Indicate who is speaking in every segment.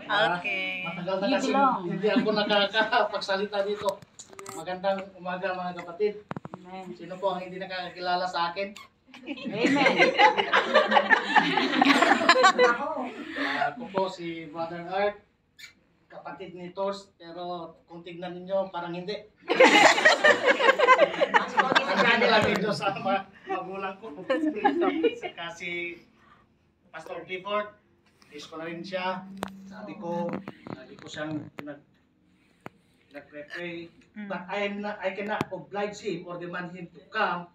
Speaker 1: Okay.
Speaker 2: Matagal na kasi hindi ako nakakapagsalita dito. Magandang umaga mga kapatid. Sino po ang hindi nakakakilala sa akin?
Speaker 3: Amen.
Speaker 2: Ako po si Brother Art, kapatid ni Tors, pero kung tignan ninyo, parang hindi. Ano lang ito sa magulang ko. Saka si Pastor Clifford, is ko na rin siya. Sabi ko siyang nag-pray. But I cannot oblige him or demand him to come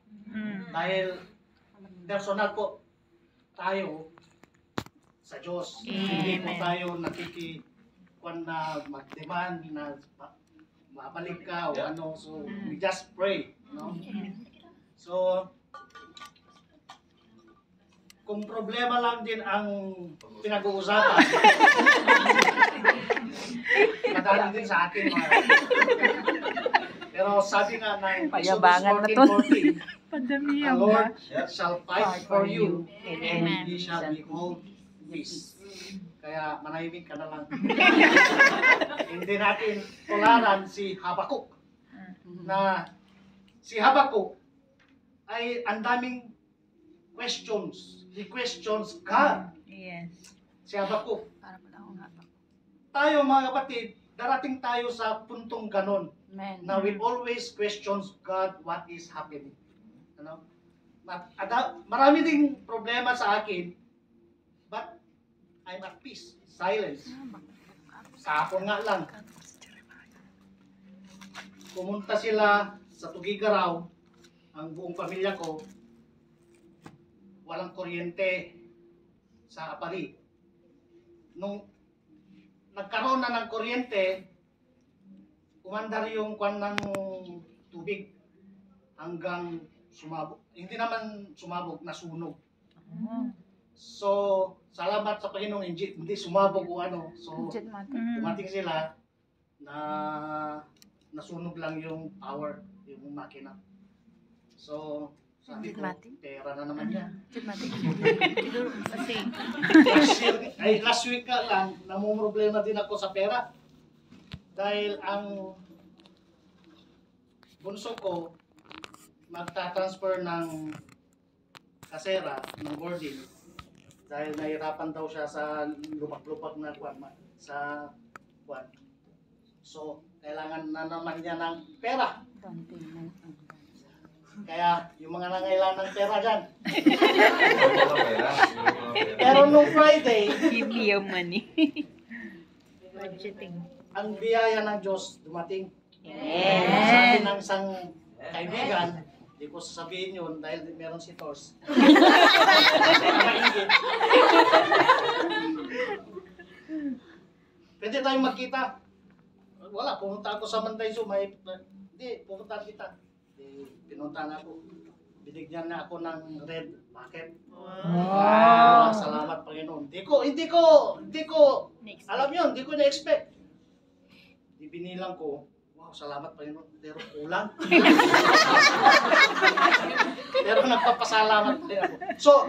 Speaker 2: dahil personal po tayo sa Diyos. Hindi po tayo nakikikuan na mag-demand na mabalik ka o ano. So, we just pray. No? So, kung problema lang din ang pinag-uusapan, madali din sa akin. Pero sabi nga ng
Speaker 1: Payabangan na
Speaker 2: Exodus 14:14,
Speaker 1: Pandami
Speaker 2: the Lord shall fight for you, and He shall behold peace. Kaya manahimik ka na lang. Hindi natin tularan si Habakuk. Na si Habakuk ay ang daming questions. He questions God.
Speaker 1: Yes.
Speaker 2: Si Habakuk. Tayo mga kapatid, darating tayo sa puntong ganon. Na we always questions God what is happening. Ano? Marami ding problema sa akin, but I'm at peace. Silence. Kahapon nga lang. Pumunta sila sa Tugigaraw, ang buong pamilya ko, walang kuryente sa Apari. Nung nagkaroon na ng kuryente, umandar yung kwan ng tubig hanggang sumabog. Hindi naman sumabog, nasunog. So, salamat sa Panginoon, hindi sumabog o ano. So, dumating sila na nasunog lang yung power, yung makina. So, sabi ko, pera na naman yan. Last week ka lang, namumroblema din ako sa pera. Dahil ang bunso ko, magta-transfer ng kasera, ng boarding. Dahil nahirapan daw siya sa lupak-lupak na sa kwan. So, kailangan na naman niya ng pera. Kaya, yung mga nangailangan ng pera dyan. Pero nung Friday,
Speaker 1: Give me your money. Budgeting.
Speaker 2: ang biyaya ng Diyos dumating.
Speaker 1: Yes.
Speaker 2: Sabi ng isang kaibigan, hindi ko sasabihin yun dahil meron si Tors. Pwede tayong magkita. Wala, pumunta ako sa Manday Sumay. Hindi, pumunta kita. Pinunta na ako. Binigyan na ako ng red bucket. Wow. Salamat Panginoon. Hindi ko alam yun, hindi ko na-expect. Binilang ko, wow, salamat Panginoon, pero kulang. Pero nagpapasalamat din ako. So,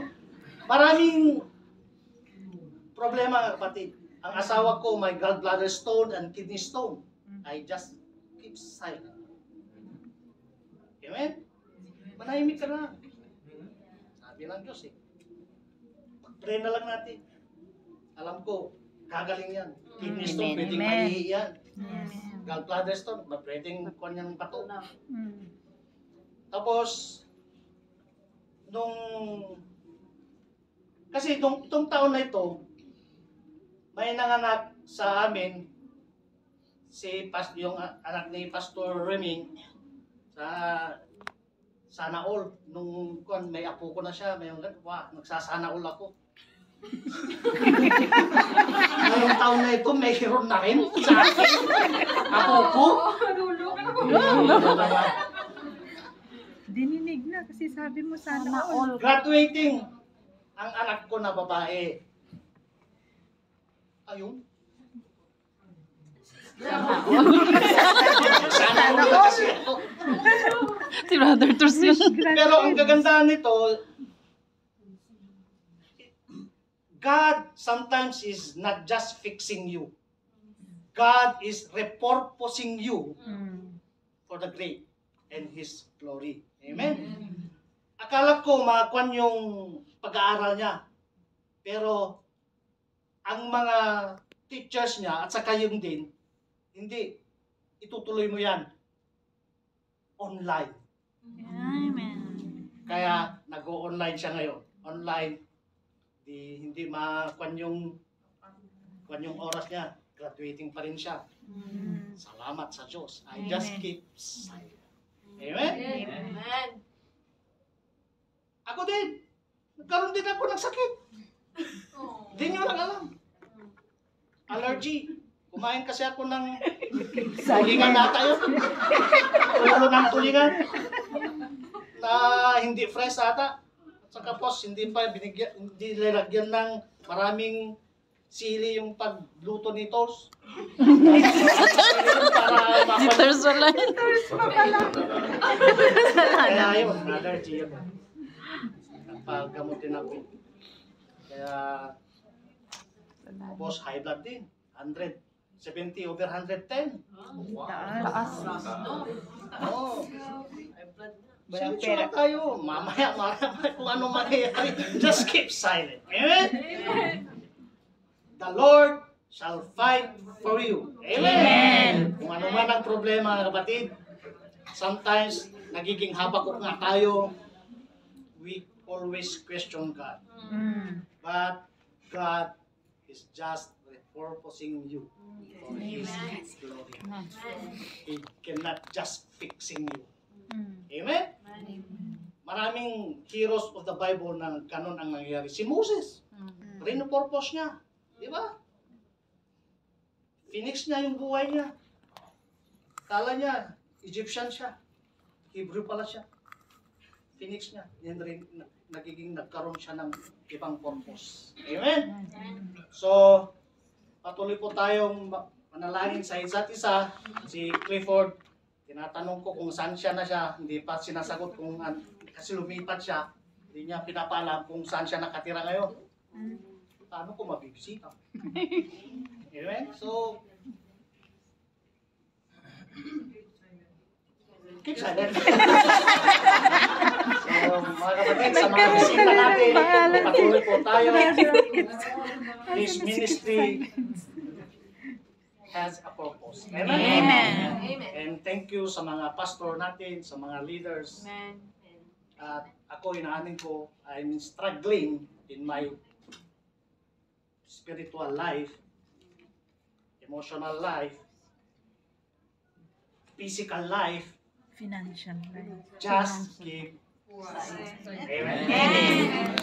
Speaker 2: maraming problema kapatid. Ang asawa ko may gallbladder stone and kidney stone. I just keep silent. Amen? Manahimik ka na. Sabi ng Diyos eh. Mag-pray na lang natin. Alam ko, gagaling yan. Kidney stone, pwedeng maihi yan.
Speaker 1: Yes.
Speaker 2: Gallbladder stone, pwedeng kuwan yung pato. Tapos, kasi itong taon na ito, may nanganak sa amin, yung anak ni Pastor Reming, sa Sana All. Nung may apo ko na siya, nagsasana all ako. Ngayong taon na ito, mayroon na rin sa akin. Ako po.
Speaker 1: Dininig na kasi sabi mo sana all.
Speaker 2: Graduating ang anak ko na babae. Ayun. Sana all kasi ako.
Speaker 1: Si Brother Tors yun.
Speaker 2: Pero ang kagandahan nito, God sometimes is not just fixing you. God is repurposing you for the great and His glory. Amen? Akala ko makuan yung pag-aaral niya. Pero ang mga teachers niya at saka yung din, hindi. Itutuloy mo yan. Online.
Speaker 1: Amen.
Speaker 2: Kaya nag-o-online siya ngayon. Online. Hindi makuan yung oras niya. Graduating pa rin siya. Salamat sa Diyos. I just
Speaker 1: Amen.
Speaker 2: keep silent. Amen?
Speaker 3: Amen.
Speaker 2: Ako din. Nagkaroon din ako ng sakit. Hindi nyo lang alam. Allergy. Kumain kasi ako ng tulingan nata yun. Ulo ng tulingan. Na hindi fresh ata. At saka pos, hindi nilagyan ng maraming sili yung pagluto ni Tols. Para
Speaker 1: Jitters wala.
Speaker 2: Kaya yun, allergy yun. Nagpagamutin ako. Kaya, tapos high blood din. 170 over 110.
Speaker 1: Taas.
Speaker 2: Oo.
Speaker 1: Walang
Speaker 2: Sensyo
Speaker 1: pera.
Speaker 2: lang tayo. Mamaya kung ano mangyayari. Just keep silent. Amen? The Lord shall fight for you. Amen? Kung ano man ang problema, mga kapatid, sometimes nagiging habakuk nga tayo. We always question God. But God is just repurposing you for His glory. He cannot just fixing you. Amen? Maraming heroes of the Bible na ganun ang nangyayari. Si Moses, rinupurpose niya. Di ba? Phoenix niya yung buhay niya. Kala niya, Egyptian siya. Hebrew pala siya. Phoenix niya. Yan rin, nagkaroon siya ng ibang purpose. Amen? So, patuloy po tayong manalangin sa isa't isa. Si Clifford, tinatanong ko kung saan siya na siya. Hindi pa sinasagot kung kasi lumipat siya. Hindi niya pinapaalam kung saan siya nakatira ngayon. Paano ko mabibisita? Amen? So, keep silent. So, mga kapatid, sa mga bisita natin, patuloy po tayo. This ministry has a purpose. Amen?
Speaker 1: Amen.
Speaker 2: And thank you sa mga pastor natin, sa mga leaders. At ako, inaanin ko, I'm struggling in my spiritual life, emotional life, physical life.
Speaker 1: Financial life.
Speaker 2: Just keep. Amen.
Speaker 1: Amen.